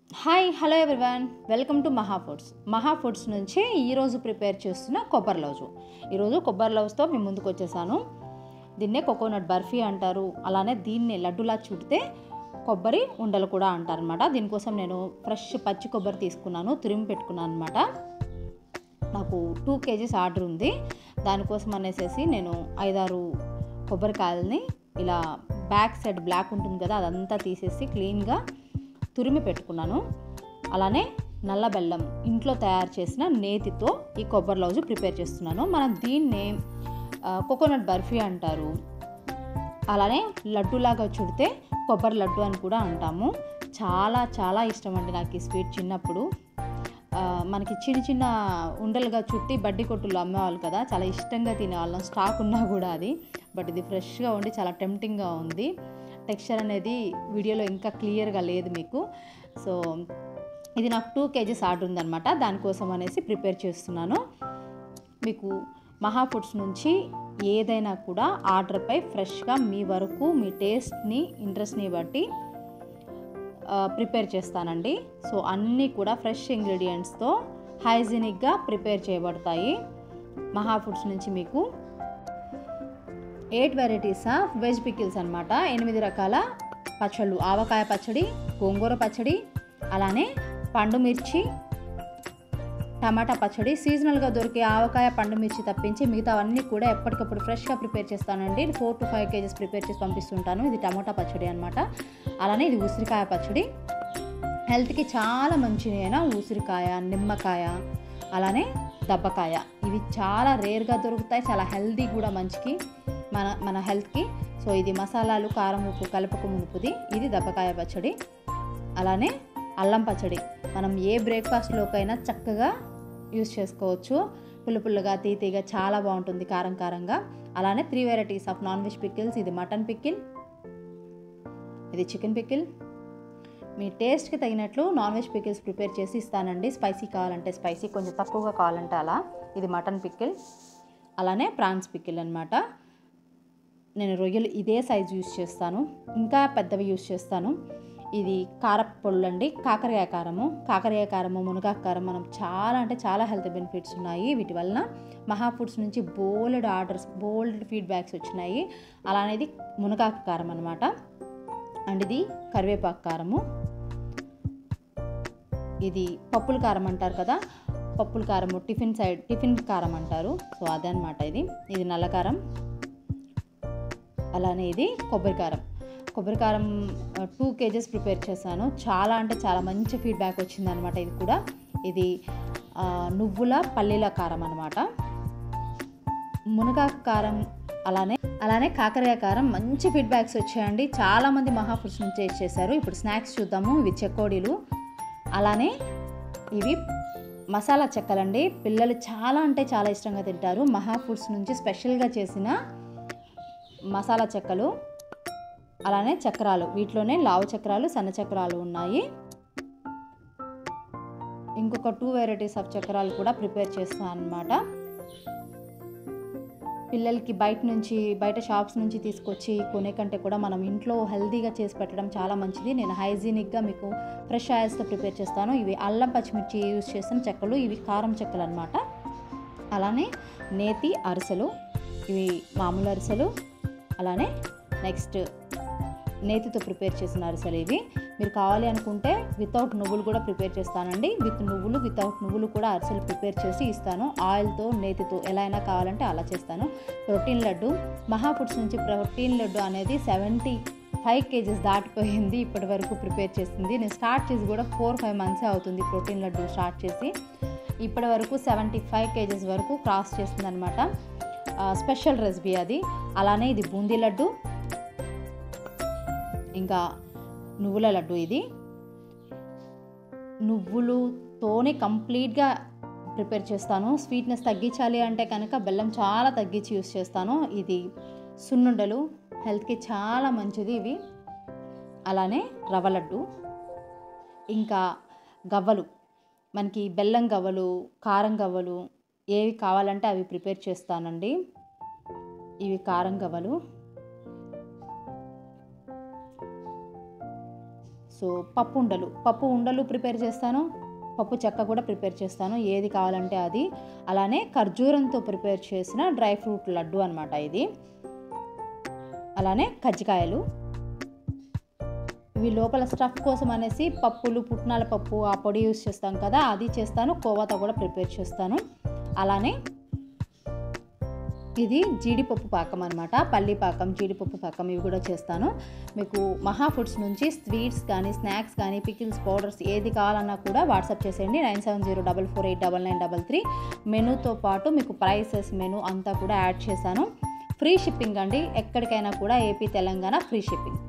Hi hello everyone, welcome to మహా foods. మహా foods నుంచి ఈరోజు ప్రిపేర్ చేస్తున్న కొబ్బరి లౌజు. ఈరోజు కొబ్బరి లౌజ్తో మేము ముందుకు వచ్చేసాను. దీన్నే కోకోనట్ బర్ఫీ అంటారు, అలానే దీన్ని లడ్డులా చుడితే కొబ్బరి ఉండలు కూడా అంటారనమాట. దీనికోసం నేను ఫ్రెష్ పచ్చి కొబ్బరి తీసుకున్నాను, తురిమి పెట్టుకున్నాను అనమాట. నాకు 2 kgs ఆర్డర్ ఉంది. దానికోసం అనేసి నేను 5-6 కొబ్బరికాయలని ఇలా బ్యాక్ సైడ్ బ్లాక్ ఉంటుంది కదా, అదంతా తీసేసి క్లీన్గా తురిమి పెట్టుకున్నాను. అలానే నల్ల బెల్లం, ఇంట్లో తయారు చేసిన నేతితో ఈ కొబ్బరి లౌజు ప్రిపేర్ చేస్తున్నాను. మనం దీన్నే కోకోనట్ బర్ఫీ అంటారు, అలానే లడ్డూలాగా చుడితే కొబ్బరి లడ్డు అని కూడా అంటాము. చాలా చాలా ఇష్టం అండి నాకు ఈ స్వీట్. చిన్నప్పుడు మనకి చిన్న చిన్న ఉండలుగా చుట్టి బడ్డీ కొట్టుల్లో అమ్మేవాళ్ళు కదా, చాలా ఇష్టంగా తినేవాళ్ళం. స్టాక్ ఉన్నా కూడా అది, బట్ ఇది ఫ్రెష్గా ఉండి చాలా టెంప్టింగ్గా ఉంది. టెక్స్చర్ అనేది వీడియోలో ఇంకా క్లియర్గా లేదు మీకు. సో ఇది నాకు 2 kgs ఆర్డర్ ఉందన్నమాట. దానికోసం అనేసి ప్రిపేర్ చేస్తున్నాను. మీకు మహా ఫుడ్స్ నుంచి ఏదైనా కూడా ఆర్డర్పై ఫ్రెష్గా మీ వరకు మీ టేస్ట్ని ఇంట్రెస్ట్ని బట్టి ప్రిపేర్ చేస్తానండి. సో అన్నీ కూడా ఫ్రెష్ ఇంగ్రీడియంట్స్తో హైజీనిక్గా ప్రిపేర్ చేయబడతాయి. మహా ఫుడ్స్ నుంచి మీకు 8 వెరైటీస్ ఆఫ్ వెజ్ పికిల్స్ అనమాట. 8 రకాల పచ్చళ్ళు, ఆవకాయ పచ్చడి, గోంగూర పచ్చడి, అలానే పండు మిర్చి, టమాటా పచ్చడి. సీజనల్గా దొరికే ఆవకాయ పండు మిర్చి తప్పించి మిగతావన్నీ కూడా ఎప్పటికప్పుడు ఫ్రెష్గా ప్రిపేర్ చేస్తానండి. 4 to 5 kgs ప్రిపేర్ చేసి పంపిస్తుంటాను. ఇది టమాటా పచ్చడి అనమాట. అలానే ఇది ఉసిరికాయ పచ్చడి, హెల్త్కి చాలా మంచిది అయినా ఉసిరికాయ, నిమ్మకాయ, అలానే దబ్బకాయ. ఇవి చాలా రేర్గా దొరుకుతాయి, చాలా హెల్తీ కూడా, మంచికి మన హెల్త్కి. సో ఇది మసాలాలు, కారం, ఉప్పు కలుపుకు మునుపుది. ఇది దబ్బకాయ పచ్చడి. అలానే అల్లం పచ్చడి మనం ఏ బ్రేక్ఫాస్ట్లోకైనా చక్కగా యూస్ చేసుకోవచ్చు. పుల్లగా తీగా చాలా బాగుంటుంది, కారం కారంగా. అలానే 3 varieties of non veg pickles. ఇది మటన్ పికిల్, ఇది చికెన్ పికిల్. మీ టేస్ట్కి తగినట్లు నాన్ వెజ్ పికిల్స్ ప్రిపేర్ చేసి ఇస్తానండి. స్పైసీ కావాలంటే స్పైసీ, కొంచెం తక్కువగా కావాలంటే అలా. ఇది మటన్ పికిల్. అలానే ప్రాన్స్ పికిల్ అనమాట. నేను రొయ్యలు ఇదే సైజు యూస్ చేస్తాను, ఇంకా పెద్దవి యూస్ చేస్తాను. ఇది కారపు పొళ్ళు అండి, కాకరకాయ కారము, మునగాకు కారం. మనం చాలా అంటే చాలా హెల్త్ బెనిఫిట్స్ ఉన్నాయి వీటి వలన. మహా ఫుడ్స్ నుంచి బోల్డ్ ఫీడ్బ్యాక్స్ వచ్చినాయి. అలానేది మునగాకు కారం అనమాట. అండ్ ఇది కరివేపాకు కారము. ఇది పప్పుల కారం అంటారు కదా, పప్పుల కారము, టిఫిన్ కారం అంటారు. సో అదనమాట ఇది నల్ల కారం. అలానే ఇది కొబ్బరి కారం 2 kgs ప్రిపేర్ చేశాను. చాలా అంటే చాలా మంచి ఫీడ్బ్యాక్ వచ్చిందనమాట. ఇది కూడా ఇది నువ్వుల పల్లీల కారం అనమాట. మునగాకు కారం, అలానే కాకరకాయ కారం మంచి ఫీడ్బ్యాక్స్ వచ్చాయండి. చాలామంది మహా ఫుడ్స్ నుంచి చేశారు. ఇప్పుడు స్నాక్స్ చూద్దాము. ఇవి చెకోడీలు, అలానే ఇవి మసాలా చెక్కలండి. పిల్లలు చాలా అంటే చాలా ఇష్టంగా తింటారు. మహా ఫుడ్స్ నుంచి స్పెషల్గా చేసిన మసాలా చెక్కలు, అలానే చక్రాలు. వీటిలోనే లావు చక్రాలు, సన్న చక్రాలు ఉన్నాయి. ఇంకొక 2 వెరైటీస్ ఆఫ్ చక్రాలు కూడా ప్రిపేర్ చేస్తాను అన్నమాట. పిల్లలకి బయట షాప్స్ నుంచి తీసుకొచ్చి కొనే కంటే కూడా మనం ఇంట్లో హెల్తీగా చేసి పెట్టడం చాలా మంచిది. నేను హైజీనిక్గా మీకు ఫ్రెష్ ఆయిల్స్తో ప్రిపేర్ చేస్తాను. ఇవి అల్లం పచ్చిమిర్చి యూస్ చేసిన చెక్కలు, ఇవి కారం చెక్కలు అనమాట. అలానే నేతి అరిసెలు, ఇవి మామూలు అరిసెలు. అలానే నెక్స్ట్ నేతితో ప్రిపేర్ చేసిన అరిసెలు. ఇవి మీరు కావాలి అనుకుంటే వితౌట్ నువ్వులు కూడా ప్రిపేర్ చేస్తానండి. వితౌట్ నువ్వులు కూడా అరిసెలు ప్రిపేర్ చేసి ఇస్తాను. ఆయిల్తో, నేతితో ఎలా అయినా కావాలంటే అలా చేస్తాను. ప్రోటీన్ లడ్డు, మహా ఫుడ్స్ నుంచి ప్రోటీన్ లడ్డు అనేది 75 kgs దాటిపోయింది ఇప్పటి వరకు ప్రిపేర్ చేసింది. నేను స్టార్ట్ చేసి కూడా 4-5 months అవుతుంది. ప్రోటీన్ లడ్డు స్టార్ట్ చేసి ఇప్పటి వరకు 75 kgs వరకు క్రాస్ చేస్తుంది అనమాట. స్పెషల్ రెసిపీ అది. అలానే ఇది బూందీ లడ్డు, ఇంకా నువ్వుల లడ్డు. ఇది నువ్వులతోనే కంప్లీట్గా ప్రిపేర్ చేస్తాను. స్వీట్నెస్ తగ్గించాలి అంటే కనుక బెల్లం చాలా తగ్గించి యూస్ చేస్తాను. ఇది సున్నుండలు, హెల్త్కి చాలా మంచిది ఇవి. అలానే రవ్వ లడ్డు, ఇంకా గవ్వలు. మనకి బెల్లం గవ్వలు, కారం గవ్వలు ఏవి కావాలంటే అవి ప్రిపేర్ చేస్తానండి. ఇవి కారం గవ్వలు. సో పప్పు ఉండలు ప్రిపేర్ చేస్తాను, పప్పు చెక్క కూడా ప్రిపేర్ చేస్తాను, ఏది కావాలంటే అది. అలానే ఖర్జూరంతో ప్రిపేర్ చేసిన డ్రై ఫ్రూట్ లడ్డు అనమాట ఇది. అలానే కజ్జికాయలు. ఇవి లోపల స్టఫ్ కోసం అనేసి పప్పులు, పుట్నాల పప్పు ఆ పొడి యూస్ చేస్తాం కదా, అది చేస్తాను. కోవాతో కూడా ప్రిపేర్ చేస్తాను. అలానే ఇది జీడిపప్పు పాకం అనమాట, పల్లి పాకం, జీడిపప్పు పాకం, ఇవి కూడా చేస్తాను. మీకు మహా ఫుడ్స్ నుంచి స్వీట్స్ కానీ, స్నాక్స్ కానీ, పికిల్స్, పౌడర్స్ ఏది కావాలన్నా కూడా వాట్సాప్ చేసేయండి. 9704489933. మెనూతో పాటు మీకు ప్రైసెస్, మెనూ అంతా కూడా యాడ్ చేశాను. ఫ్రీ షిప్పింగ్ అండి, ఎక్కడికైనా కూడా ఏపీ తెలంగాణ ఫ్రీ షిప్పింగ్.